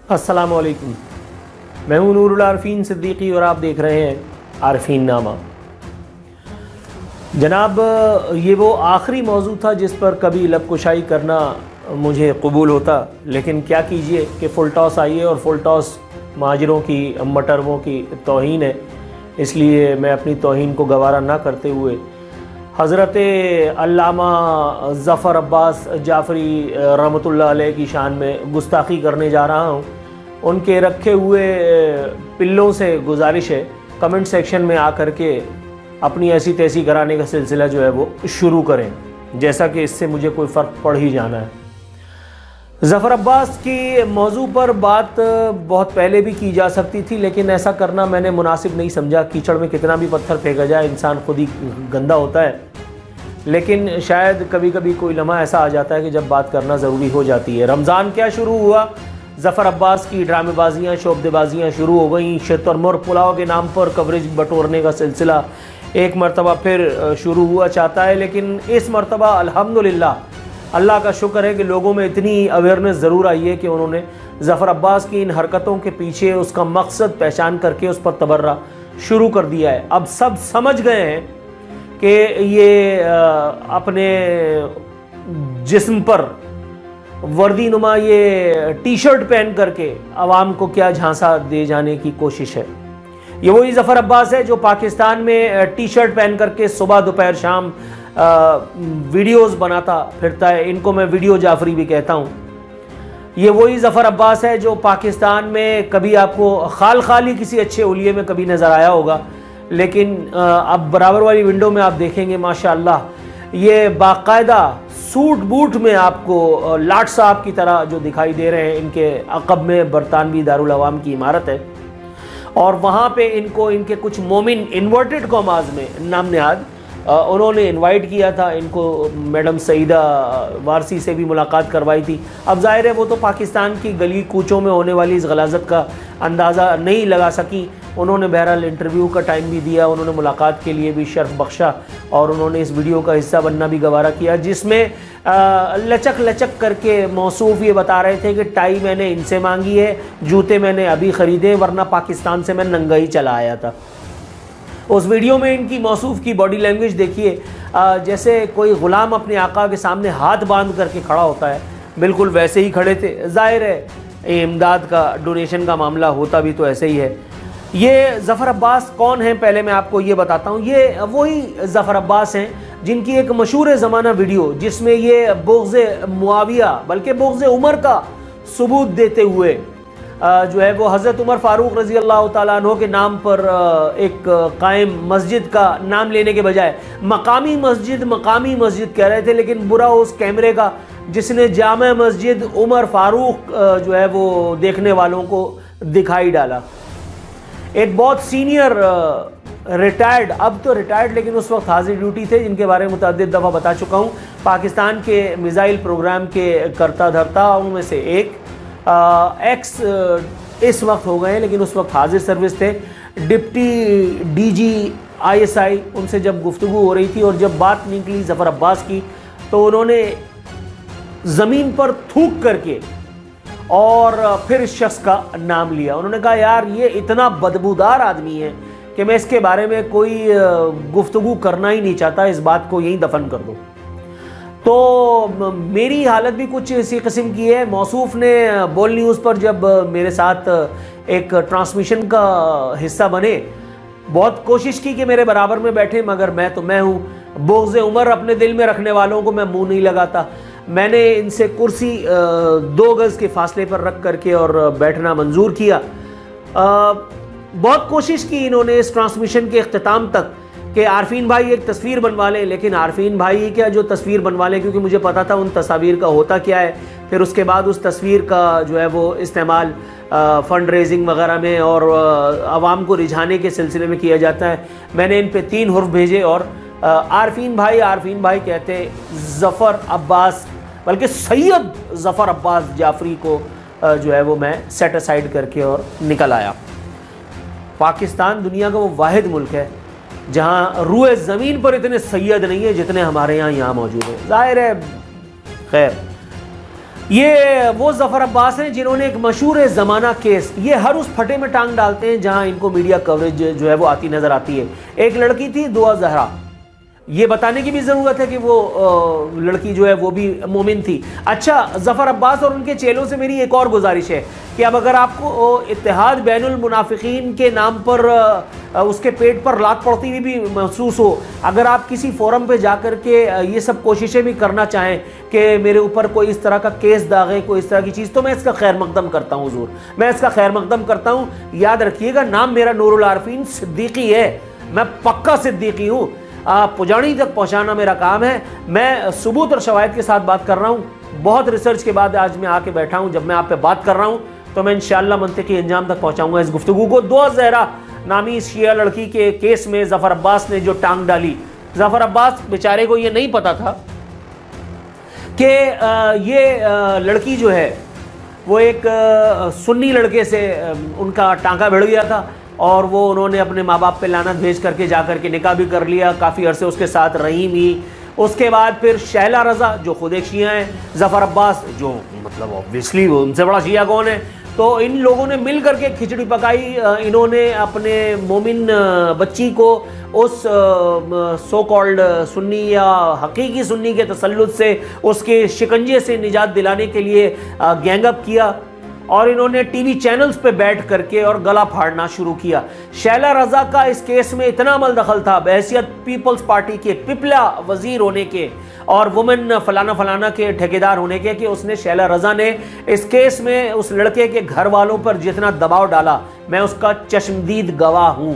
السلام علیکم، میں ہوں نور العارفین صدیقی اور آپ دیکھ رہے ہیں عارفین نامہ۔ جناب، یہ وہ آخری موضوع تھا جس پر کبھی لب کشائی کرنا مجھے قبول ہوتا، لیکن کیا کیجئے کہ فل ٹاس آئی ہے اور فل ٹاس مہاجروں کی مٹرموں کی توہین ہے، اس لیے میں اپنی توہین کو گوارا نہ کرتے ہوئے حضرت علامہ ظفر عباس جعفری رحمۃ اللہ علیہ کی شان میں گستاخی کرنے جا رہا ہوں۔ ان کے رکھے ہوئے پلوں سے گزارش ہے کمنٹ سیکشن میں آ کر کے اپنی ایسی تیسی کرانے کا سلسلہ جو ہے وہ شروع کریں، جیسا کہ اس سے مجھے کوئی فرق پڑ ہی جانا ہے۔ ظفر عباس کی موضوع پر بات بہت پہلے بھی کی جا سکتی تھی، لیکن ایسا کرنا میں نے مناسب نہیں سمجھا۔ کیچڑ میں کتنا بھی پتھر پھینکا جائے انسان خود ہی گندا ہوتا ہے، لیکن شاید کبھی کبھی کوئی لمحہ ایسا آ جاتا ہے کہ جب بات کرنا ضروری ہو جاتی ہے۔ رمضان کیا شروع ہوا، ظفر عباس کی ڈرامے بازیاں شعبدے بازیاں شروع ہو گئیں۔ شتر مر پلاؤ کے نام پر کوریج بٹورنے کا سلسلہ ایک مرتبہ پھر شروع ہوا چاہتا ہے، لیکن اس مرتبہ الحمدللہ اللہ کا شکر ہے کہ لوگوں میں اتنی اویئرنیس ضرور آئی ہے کہ انہوں نے ظفر عباس کی ان حرکتوں کے پیچھے اس کا مقصد پہچان کر کے اس پر تبرہ شروع کر دیا ہے۔ اب سب سمجھ گئے ہیں کہ یہ اپنے جسم پر وردی نما یہ ٹی شرٹ پہن کر کے عوام کو کیا جھانسا دے جانے کی کوشش ہے۔ یہ وہی ظفر عباس ہے جو پاکستان میں ٹی شرٹ پہن کر کے صبح دوپہر شام ویڈیوز بناتا پھرتا ہے، ان کو میں ویڈیو جعفری بھی کہتا ہوں۔ یہ وہی ظفر عباس ہے جو پاکستان میں کبھی آپ کو خالی کسی اچھے اولیے میں کبھی نظر آیا ہوگا، لیکن اب برابر والی ونڈو میں آپ دیکھیں گے ماشاءاللہ یہ باقاعدہ سوٹ بوٹ میں آپ کو لاٹ صاحب کی طرح جو دکھائی دے رہے ہیں۔ ان کے عقب میں برطانوی دارالعوام کی عمارت ہے اور وہاں پہ ان کو ان کے کچھ مومن انورٹڈ کاماز میں نام نہاد انہوں نے انوائٹ کیا تھا۔ ان کو میڈم سعیدہ وارسی سے بھی ملاقات کروائی تھی۔ اب ظاہر ہے وہ تو پاکستان کی گلی کوچوں میں ہونے والی اس غلاظت کا اندازہ نہیں لگا سکی۔ انہوں نے بہرحال انٹرویو کا ٹائم بھی دیا، انہوں نے ملاقات کے لیے بھی شرف بخشا اور انہوں نے اس ویڈیو کا حصہ بننا بھی گوارا کیا، جس میں لچک لچک کر کے موصوف یہ بتا رہے تھے کہ ٹائی میں نے ان سے مانگی ہے، جوتے میں نے ابھی خریدے، ورنہ پاکستان سے میں ننگا ہی چلا آیا تھا۔ اس ویڈیو میں ان کی موصوف کی باڈی لینگویج دیکھیے، جیسے کوئی غلام اپنے آقا کے سامنے ہاتھ باندھ کر کے کھڑا ہوتا ہے، بالکل ویسے ہی کھڑے تھے۔ ظاہر ہے امداد کا ڈونیشن کا معاملہ ہوتا بھی تو ایسے ہی ہے۔ یہ ظفر عباس کون ہیں پہلے میں آپ کو یہ بتاتا ہوں۔ یہ وہی ظفر عباس ہیں جن کی ایک مشہور زمانہ ویڈیو جس میں یہ بغض معاویہ بلکہ بغض عمر کا ثبوت دیتے ہوئے جو ہے وہ حضرت عمر فاروق رضی اللہ تعالیٰ عنہ کے نام پر ایک قائم مسجد کا نام لینے کے بجائے مقامی مسجد کہہ رہے تھے، لیکن برا اس کیمرے کا جس نے جامع مسجد عمر فاروق جو ہے وہ دیکھنے والوں کو دکھائی ڈالا۔ ایک بہت سینئر ریٹائرڈ، اب تو ریٹائرڈ لیکن اس وقت حاضر ڈیوٹی تھے، جن کے بارے میں متعدد دفعہ بتا چکا ہوں، پاکستان کے میزائل پروگرام کے کرتا دھرتا ان میں سے ایک ایکس اس وقت ہو گئے ہیں لیکن اس وقت حاضر سروس تھے، ڈپٹی ڈی جی ISI۔ ان سے جب گفتگو ہو رہی تھی اور جب بات نکلی ظفر عباس کی تو انہوں نے زمین پر تھوک کر کے اور پھر اس شخص کا نام لیا۔ انہوں نے کہا یار یہ اتنا بدبودار آدمی ہے کہ میں اس کے بارے میں کوئی گفتگو کرنا ہی نہیں چاہتا، اس بات کو یہیں دفن کر دو۔ تو میری حالت بھی کچھ اسی قسم کی ہے۔ موصوف نے بول نیوز پر جب میرے ساتھ ایک ٹرانسمیشن کا حصہ بنے، بہت کوشش کی کہ میرے برابر میں بیٹھے، مگر میں ہوں، بغض عمر اپنے دل میں رکھنے والوں کو میں منہ نہیں لگاتا۔ میں نے ان سے کرسی 2 گز کے فاصلے پر رکھ کر کے اور بیٹھنا منظور کیا۔ بہت کوشش کی انہوں نے اس ٹرانسمیشن کے اختتام تک کہ عارفین بھائی ایک تصویر بنوا لیں، لیکن عارفین بھائی کیا جو تصویر بنوا لیں، کیونکہ مجھے پتا تھا ان تصاویر کا ہوتا کیا ہے۔ پھر اس کے بعد اس تصویر کا جو ہے وہ استعمال فنڈ ریزنگ وغیرہ میں اور عوام کو رجھانے کے سلسلے میں کیا جاتا ہے۔ میں نے ان پہ 3 حرف بھیجے اور عارفین بھائی کہتے ظفر عباس، بلکہ سید ظفر عباس جعفری کو جو ہے وہ میں سیٹ اسائڈ کر کے اور نکل آیا۔ پاکستان دنیا کا وہ واحد ملک ہے جہاں روئے زمین پر اتنے سید نہیں ہیں جتنے ہمارے یہاں موجود ہیں۔ ظاہر ہے خیر یہ وہ ظفر عباس ہیں جنہوں نے ایک مشہور زمانہ کیس، یہ ہر اس پھٹے میں ٹانگ ڈالتے ہیں جہاں ان کو میڈیا کوریج جو ہے وہ آتی نظر آتی ہے۔ ایک لڑکی تھی دعا زہرا، یہ بتانے کی بھی ضرورت ہے کہ وہ لڑکی جو ہے وہ بھی مومن تھی۔ اچھا، ظفر عباس اور ان کے چیلوں سے میری ایک اور گزارش ہے کہ اب اگر آپ کو اتحاد بین المنافقین کے نام پر اس کے پیٹ پر لات پڑتی ہوئی بھی محسوس ہو، اگر آپ کسی فورم پہ جا کر کے یہ سب کوششیں بھی کرنا چاہیں کہ میرے اوپر کوئی اس طرح کا کیس داغے، کوئی اس طرح کی چیز، تو میں اس کا خیر مقدم کرتا ہوں حضور، میں اس کا خیر مقدم کرتا ہوں۔ یاد رکھیے گا، نام میرا نور العارفین صدیقی ہے، میں پکا صدیقی ہوں، پجانی تک پہنچانا میرا کام ہے۔ میں ثبوت اور شواہد کے ساتھ بات کر رہا ہوں، بہت ریسرچ کے بعد آج میں آ کے بیٹھا ہوں۔ جب میں آپ پہ بات کر رہا ہوں تو میں انشاءاللہ منطقی انجام تک پہنچاؤں گا اس گفتگو کو۔ دعا زہرا نامی اس شیعہ لڑکی کے کیس میں ظفر عباس نے جو ٹانگ ڈالی، ظفر عباس بیچارے کو یہ نہیں پتا تھا کہ یہ لڑکی جو ہے وہ ایک سنی لڑکے سے ان کا ٹانکا بھڑ گیا تھا، اور وہ انہوں نے اپنے ماں باپ پہ لعنت بھیج کر کے جا کر کے نکاح بھی کر لیا، کافی عرصے اس کے ساتھ رہی بھی۔ اس کے بعد پھر شہلا رضا جو خود ایک شیعہ ہیں، ظفر عباس جو مطلب اوبویسلی وہ ان سے بڑا شیعہ کون ہے، تو ان لوگوں نے مل کر کے کھچڑی پکائی۔ انہوں نے اپنے مومن بچی کو اس سو کالڈ سنی یا حقیقی سنی کے تسلط سے، اس کے شکنجے سے نجات دلانے کے لیے گینگ اپ کیا، اور انہوں نے ٹی وی چینلز پہ بیٹھ کر کے اور گلا پھاڑنا شروع کیا۔ شہلا رضا کا اس کیس میں اتنا عمل دخل تھا بحیثیت پیپلز پارٹی کے پپلا وزیر ہونے کے اور وومن فلانا فلانا کے ٹھیکیدار ہونے کے، کہ اس نے شہلا رضا نے اس کیس میں اس لڑکے کے گھر والوں پر جتنا دباؤ ڈالا، میں اس کا چشمدید گواہ ہوں۔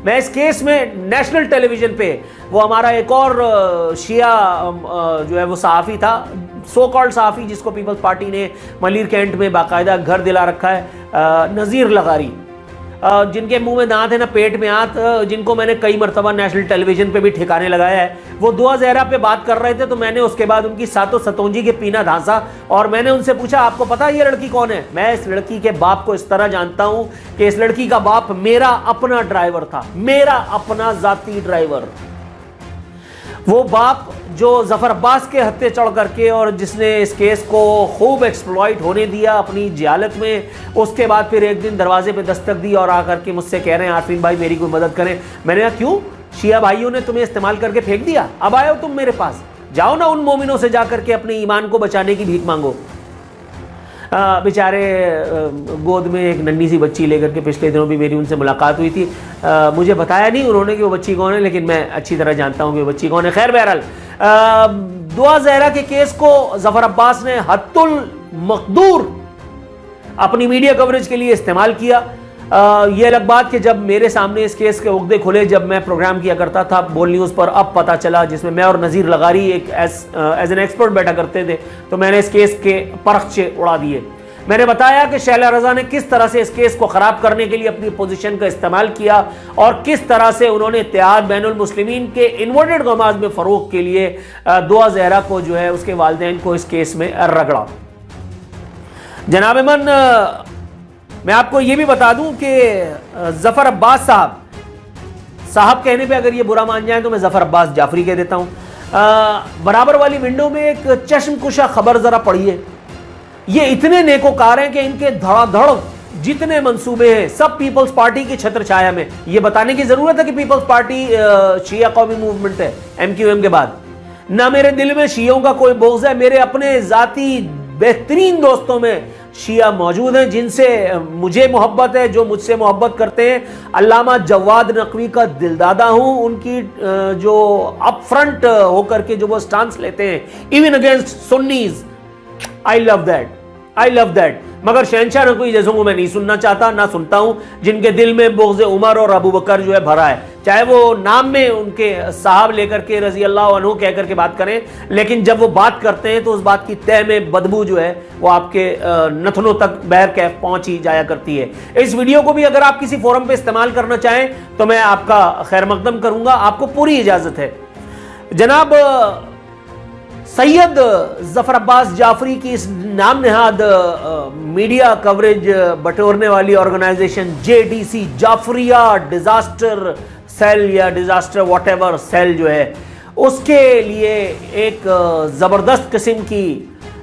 میں اس کیس میں نیشنل ٹیلی ویژن پہ، وہ ہمارا ایک اور شیعہ جو ہے وہ صحافی تھا، سو کالڈ صحافی، جس کو پیپلز پارٹی نے ملیر کینٹ میں باقاعدہ گھر دلا رکھا ہے، نذیر لغاری، جن کے منہ میں دانت ہے نہ پیٹ میں آنت، جن کو میں نے کئی مرتبہ نیشنل ٹیلی ویژن پہ بھی ٹھکانے لگایا ہے، وہ دعا زہرا پہ بات کر رہے تھے، تو میں نے اس کے بعد ان کی ساتوں ستونجی کے پینا دھانسا، اور میں نے ان سے پوچھا آپ کو پتا یہ لڑکی کون ہے؟ میں اس لڑکی کے باپ کو اس طرح جانتا ہوں کہ اس لڑکی کا باپ میرا اپنا ڈرائیور تھا، میرا اپنا ذاتی ڈرائیور۔ وہ باپ جو ظفر عباس کے ہتھے چڑھ کر کے، اور جس نے اس کیس کو خوب ایکسپلائٹ ہونے دیا اپنی جہالت میں، اس کے بعد پھر ایک دن دروازے پہ دستک دی اور آ کر کے مجھ سے کہہ رہے ہیں عارفین بھائی میری کوئی مدد کریں۔ میں نے کہا کیوں؟ شیعہ بھائیوں نے تمہیں استعمال کر کے پھینک دیا، اب آئے ہو تم میرے پاس، جاؤ نا ان مومنوں سے جا کر کے اپنے ایمان کو بچانے کی بھیک مانگو۔ بیچارے گود میں ایک ننھی سی بچی لے کر کے پچھلے دنوں بھی میری ان سے ملاقات ہوئی تھی، مجھے بتایا نہیں انہوں نے کہ وہ بچی کون ہے، لیکن میں اچھی طرح جانتا ہوں کہ وہ بچی کون ہے۔ خیر بہرحال دعا زہرا کے کیس کو ظفر عباس نے حد المقدور اپنی میڈیا کوریج کے لیے استعمال کیا۔ یہ الگ بات کہ جب میرے سامنے اس کیس کے عقدے کھلے، جب میں پروگرام کیا کرتا تھا بول نیوز پر، اب پتہ چلا، جس میں میں اور نذیر لغاری ایک ایز این ایکسپرٹ بیٹھا کرتے تھے، تو میں نے اس کیس کے پرخچے اڑا دیے۔ میں نے بتایا کہ شہلا رضا نے کس طرح سے اس کیس کو خراب کرنے کے لیے اپنی پوزیشن کا استعمال کیا، اور کس طرح سے انہوں نے اتحاد بین المسلمین کے انورٹڈ کاماز میں فروغ کے لیے دعا زہرا کو جو ہے اس کے والدین کو اس کیس میں رگڑا۔ جناب من، میں آپ کو یہ بھی بتا دوں کہ ظفر عباس صاحب کہنے پہ اگر یہ برا مان جائیں تو میں ظفر عباس جعفری کہہ دیتا ہوں۔ برابر والی ونڈو میں ایک چشم کشا خبر ذرا پڑھیے۔ یہ اتنے نیکوکار ہیں کہ ان کے دھڑا دھڑ جتنے منصوبے ہیں سب پیپلز پارٹی کی چھتر چھایا میں۔ یہ بتانے کی ضرورت ہے کہ پیپلز پارٹی شیعہ قومی موومنٹ ہے MQM کے بعد۔ نہ میرے دل میں شیعوں کا کوئی بغض ہے، میرے اپنے ذاتی بہترین دوستوں میں شیعہ موجود ہیں جن سے مجھے محبت ہے، جو مجھ سے محبت کرتے ہیں۔ علامہ جواد نقوی کا دلدادہ ہوں، ان کی جو اپ فرنٹ ہو کر کے جو وہ سٹانس لیتے ہیں even against سنیز، I love that۔ مگر شہنشاہ نقوی جیسوں کو میں نہیں سننا چاہتا، نہ سنتا ہوں، جن کے دل میں بغض عمر اور ابو بکر جو ہے بھرا ہے، چاہے وہ نام میں ان کے صاحب لے کر کے رضی اللہ عنہ کہہ کر کے بات کریں، لیکن جب وہ بات کرتے ہیں تو اس بات کی تہ میں بدبو جو ہے وہ آپ کے نتنوں تک بہرکیف پہنچ ہی جایا کرتی ہے۔ اس ویڈیو کو بھی اگر آپ کسی فورم پہ استعمال کرنا چاہیں تو میں آپ کا خیر مقدم کروں گا، آپ کو پوری اجازت ہے۔ جناب سید ظفر عباس جعفری کی اس نام نہاد میڈیا کوریج بٹورنے والی organisation JDC Jafaria disaster cell یا ڈیزاسٹر واٹ ایور سیل جو ہے، اس کے لیے ایک زبردست قسم کی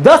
10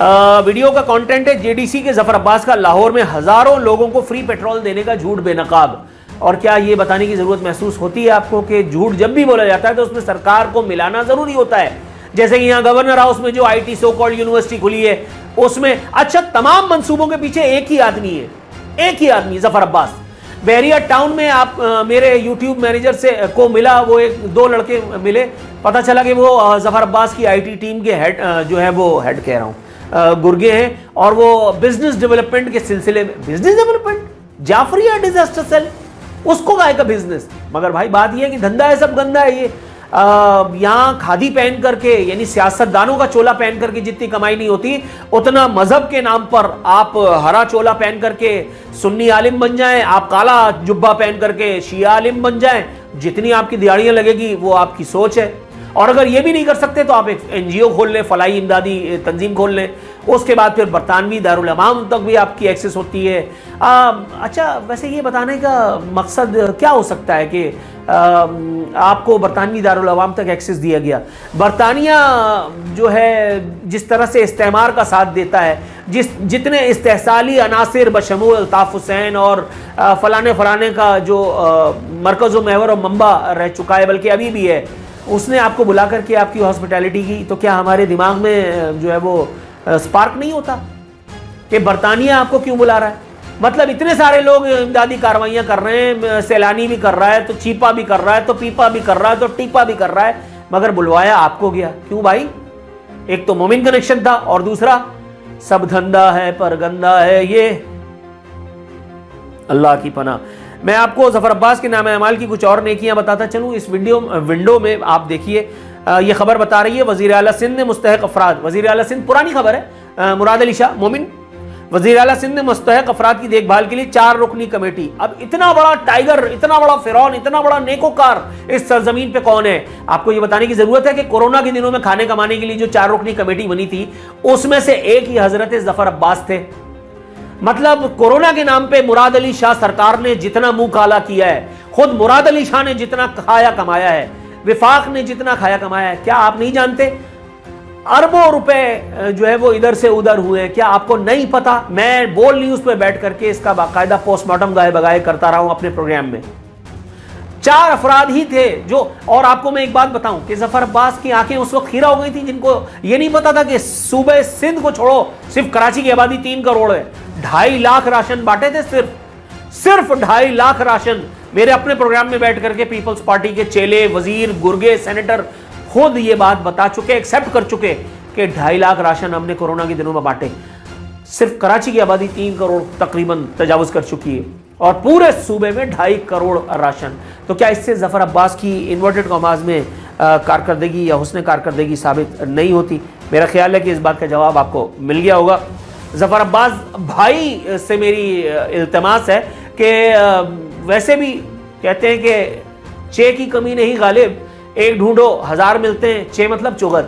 ویڈیو کا کانٹینٹ ہے JDC کے ظفر عباس کا لاہور میں ہزاروں لوگوں کو فری پیٹرول دینے کا جھوٹ بے نقاب. اور کیا یہ بتانے کی ضرورت محسوس ہوتی ہے آپ کو کہ جھوٹ جب بھی بولا جاتا ہے تو اس میں سرکار کو ملانا ضروری ہوتا ہے؟ جیسے کہ یہاں گورنر ہاؤس میں جو IT سو کالڈ یونیورسٹی کھلی ہے اس میں اچھا تمام منصوبوں کے پیچھے ایک ہی آدمی ظفر عباس. بحریہ ٹاؤن میں آپ میرے یوٹیوب مینیجر سے کو ملا, وہ دو لڑکے ملے, پتہ چلا کہ وہ ظفر عباس کی IT ٹیم کے ہیڈ جو ہے وہ ہیڈ کہہ رہا ہوں گرگے ہیں, اور وہ بزنس ڈیولپمنٹ کے سلسلے میں business development Jafaria disaster cell اس کو گائے کا بزنس. مگر بھائی بات یہ ہے کہ دھندا ہے سب گندا ہے. یہ یہاں کھادی پہن کر کے یعنی سیاستدانوں کا چولا پہن کر کے جتنی کمائی نہیں ہوتی اتنا مذہب کے نام پر آپ ہرا چولا پہن کر کے سنی عالم بن جائیں, آپ کالا جبہ پہن کر کے شیعہ عالم بن جائیں, جتنی آپ کی دیہڑیاں لگے گی وہ آپ کی سوچ ہے. اور اگر یہ بھی نہیں کر سکتے تو آپ ایک NGO کھول لیں, فلاحی امدادی تنظیم کھول لیں, اس کے بعد پھر برطانوی دارالامام تک بھی آپ کی ایکسس ہوتی ہے. اچھا ویسے یہ بتانے کا مقصد کیا ہو سکتا ہے کہ آپ کو برطانوی دارالعوام تک ایکسس دیا گیا؟ برطانیہ جو ہے جس طرح سے استعمار کا ساتھ دیتا ہے, جتنے استحصالی عناصر بشمول الطاف حسین اور فلانے کا جو مرکز و محور و منبع رہ چکا ہے, بلکہ ابھی بھی ہے, اس نے آپ کو بلا کر کے آپ کی ہاسپٹیلٹی کی, تو کیا ہمارے دماغ میں جو ہے وہ سپارک نہیں ہوتا کہ برطانیہ آپ کو کیوں بلا رہا ہے؟ مطلب اتنے سارے لوگ امدادی کاروائیاں کر رہے ہیں, سیلانی بھی کر رہا ہے, تو چیپا بھی کر رہا ہے, تو پیپا بھی کر رہا ہے, تو ٹیپا بھی کر رہا ہے, مگر بلوایا آپ کو گیا کیوں بھائی؟ ایک تو مومن کنیکشن تھا, اور دوسرا سب دھندا ہے پر گندا ہے یہ. اللہ کی پناہ. میں آپ کو ظفر عباس کے نام اعمال کی کچھ اور نیکیاں بتاتا چلوں. اس ونڈو میں آپ دیکھیے, یہ خبر بتا رہی ہے وزیر اعلیٰ سندھ نے مستحق افراد, وزیر اعلیٰ سندھ پرانی خبر ہے, مراد علی شاہ مومن, وزیر اعلیٰ سندھ نے مستحق افراد کی دیکھ بھال کے لیے 4 رکنی کمیٹی. اب اتنا بڑا ٹائیگر, اتنا بڑا فرعون, اتنا بڑا نیکوکار اس سرزمین پہ کون ہے؟ آپ کو یہ بتانے کی ضرورت ہے کہ کورونا کے دنوں میں کھانے کمانے کے لیے جو 4 رکنی کمیٹی بنی تھی اس میں سے ایک ہی حضرت ظفر عباس تھے. مطلب کورونا کے نام پہ مراد علی شاہ سرکار نے جتنا منہ کالا کیا ہے, خود مراد علی شاہ نے جتنا کھایا کمایا ہے, وفاق نے جتنا کھایا کمایا ہے, کیا آپ نہیں جانتے؟ اربوں روپے جو ہے وہ ادھر سے ادھر ہوئے, کیا آپ کو نہیں پتا؟ میں بول نیوز پہ بیٹھ کر کے اس کا باقاعدہ پوسٹ مارٹم گائے بگائے کرتا رہا ہوں اپنے پروگرام میں. 4 افراد ہی تھے جو, اور آپ کو میں ایک بات بتاؤں کہ ظفر عباس کی آنکھیں اس وقت خیرہ ہو گئی تھی جن کو یہ نہیں پتا تھا کہ صوبہ سندھ کو چھوڑو صرف کراچی کی آبادی 3 کروڑ ہے. 2.5 لاکھ راشن بانٹے تھے, صرف 2.5 لاکھ راشن. میرے اپنے پروگرام میں بیٹھ کر کے پیپلز پارٹی کے چیلے, وزیر, گرگے, سینیٹر خود یہ بات بتا چکے, ایکسیپٹ کر چکے کہ 2.5 لاکھ راشن ہم نے کورونا کے دنوں میں بانٹے. صرف کراچی کی آبادی 3 کروڑ تقریباً تجاوز کر چکی ہے, اور پورے صوبے میں 2.5 کروڑ راشن. تو کیا اس سے ظفر عباس کی انورٹڈ کاماز میں کارکردگی یا حسن کارکردگی ثابت نہیں ہوتی؟ میرا خیال ہے کہ اس بات کا جواب آپ کو مل گیا ہوگا. ظفر عباس بھائی سے میری التماس ہے کہ ویسے بھی کہتے ہیں کہ 6 کی کمی نہیں غالب, 1 ڈھونڈو 1000 ملتے ہیں, 6 مطلب چغت.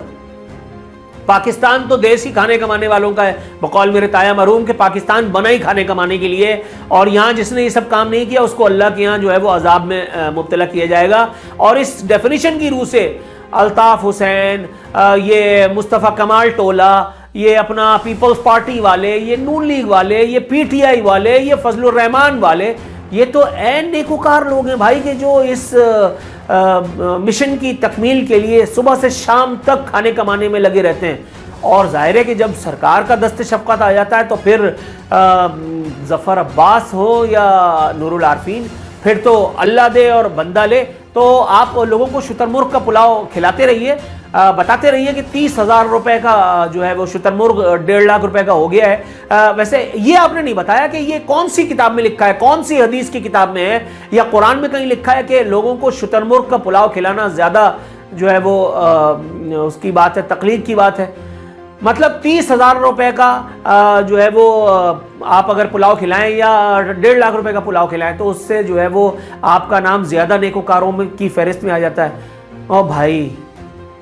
پاکستان تو دیسی کھانے کمانے والوں کا ہے, بقول میرے تایا مرحوم کہ پاکستان بنا ہی کھانے کمانے کے لیے, اور یہاں جس نے یہ سب کام نہیں کیا اس کو اللہ کے یہاں جو ہے وہ عذاب میں مبتلا کیا جائے گا. اور اس ڈیفینیشن کی روح سے الطاف حسین, یہ مصطفیٰ کمال ٹولہ, یہ اپنا پیپلز پارٹی والے, یہ نون لیگ والے, یہ PTI والے, یہ فضل الرحمان والے, یہ تو این نیکوکار لوگ ہیں بھائی کہ جو اس مشن کی تکمیل کے لیے صبح سے شام تک کھانے کمانے میں لگے رہتے ہیں. اور ظاہر ہے کہ جب سرکار کا دست شفقت آ جاتا ہے تو پھر ظفر عباس ہو یا نور العارفین, پھر تو اللہ دے اور بندہ لے. تو آپ لوگوں کو شتر مرغ کا پلاؤ کھلاتے رہیے, بتاتے رہیے کہ 30,000 روپے کا جو ہے وہ شتر مرغ 1.5 لاکھ روپے کا ہو گیا ہے. ویسے یہ آپ نے نہیں بتایا کہ یہ کون سی کتاب میں لکھا ہے, کون سی حدیث کی کتاب میں ہے, یا قرآن میں کہیں لکھا ہے کہ لوگوں کو شتر مرغ کا پلاؤ کھلانا زیادہ جو ہے وہ اس کی بات ہے, تقلید کی بات ہے. مطلب 30,000 روپے کا جو ہے وہ آپ اگر پلاؤ کھلائیں یا 1.5 لاکھ روپے کا پلاؤ کھلائیں تو اس سے جو ہے وہ آپ کا نام زیادہ نیکوکاروں کی فہرست میں آ جاتا ہے. اور بھائی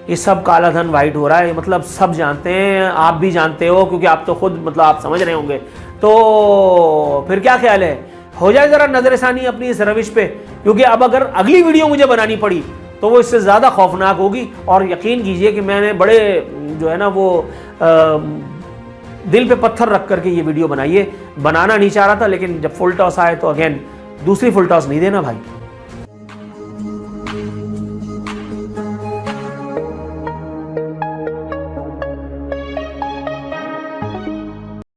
یہ سب کالا دھن وائٹ ہو رہا ہے, مطلب سب جانتے ہیں, آپ بھی جانتے ہو کیونکہ آپ تو خود مطلب آپ سمجھ رہے ہوں گے. تو پھر کیا خیال ہے, ہو جائے ذرا نظر ثانی اپنی اس روش پہ, کیونکہ اب اگر اگلی ویڈیو مجھے بنانی پڑی تو وہ اس سے زیادہ خوفناک ہوگی. اور یقین کیجئے کہ میں نے بڑے جو ہے نا وہ دل پہ پتھر رکھ کر کے یہ ویڈیو بنائیے. بنانا نہیں چاہ رہا تھا لیکن جب فل ٹاس آئے تو اگین دوسری فل ٹاس نہیں دینا بھائی.